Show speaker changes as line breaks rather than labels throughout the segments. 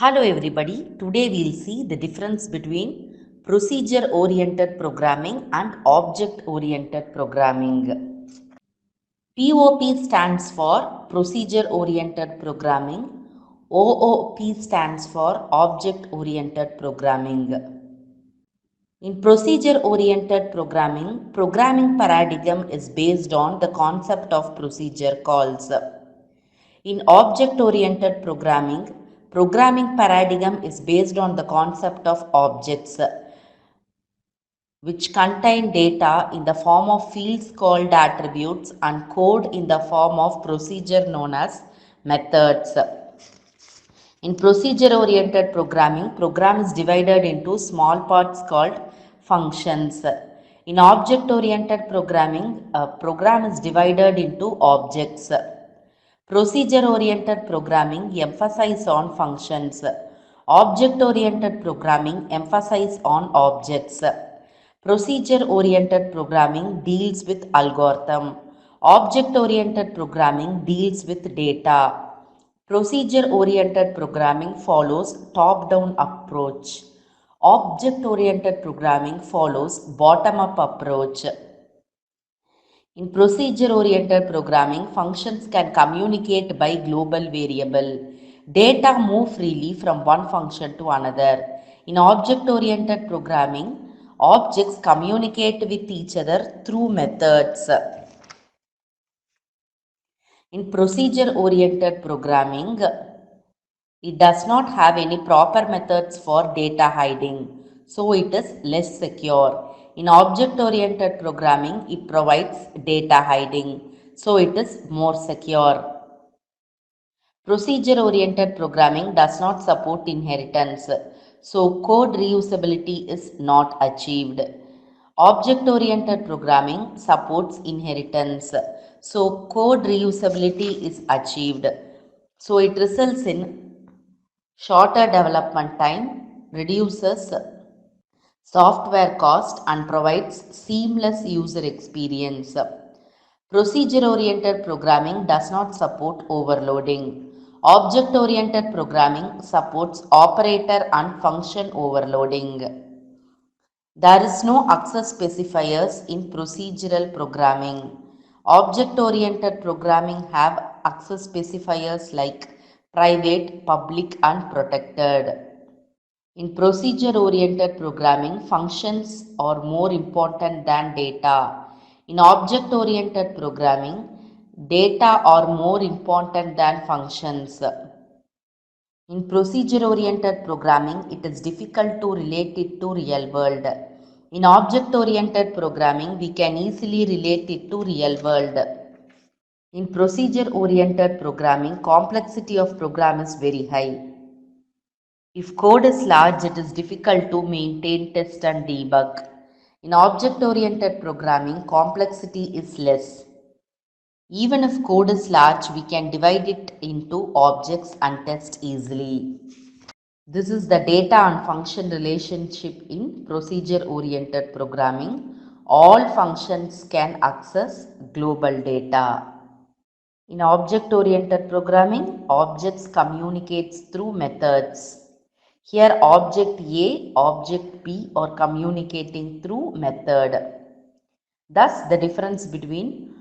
Hello everybody, today we'll see the difference between procedure oriented programming and object oriented programming. POP stands for procedure oriented programming. OOP stands for object oriented programming. In procedure oriented programming, programming paradigm is based on the concept of procedure calls. In object-oriented programming, programming paradigm is based on the concept of objects, which contain data in the form of fields called attributes and code in the form of procedure known as methods. In procedure-oriented programming, program is divided into small parts called functions. In object-oriented programming, a program is divided into objects. Procedure-oriented programming emphasizes on functions. Object-oriented programming emphasizes on objects. Procedure-oriented programming deals with algorithm. Object-oriented programming deals with data. Procedure-oriented programming follows top-down approach. Object-oriented programming follows bottom-up approach. In procedure-oriented programming, functions can communicate by global variable. Data move freely from one function to another. In object-oriented programming, objects communicate with each other through methods. In procedure-oriented programming, it does not have any proper methods for data hiding, so it is less secure. In object-oriented programming, it provides data hiding, so it is more secure. Procedure-oriented programming does not support inheritance, so code reusability is not achieved. Object-oriented programming supports inheritance, so code reusability is achieved. So it results in shorter development time, reduces software cost and provides seamless user experience. Procedure-oriented programming does not support overloading. Object-oriented programming supports operator and function overloading. There is no access specifiers in procedural programming. Object-oriented programming have access specifiers like private, public and protected. In procedure-oriented programming, functions are more important than data. In object-oriented programming, data are more important than functions. In procedure-oriented programming, it is difficult to relate it to real world. In object-oriented programming, we can easily relate it to real world. In procedure-oriented programming, complexity of program is very high. If code is large, it is difficult to maintain, test and debug. In object-oriented programming, complexity is less. Even if code is large, we can divide it into objects and test easily. This is the data and function relationship in procedure-oriented programming. All functions can access global data. In object-oriented programming, objects communicates through methods. Here object A, object B are communicating through method. Thus, the difference between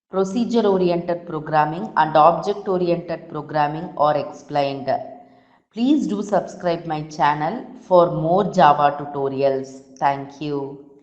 procedure-oriented programming and object-oriented programming are explained. Please do subscribe my channel for more Java tutorials. Thank you.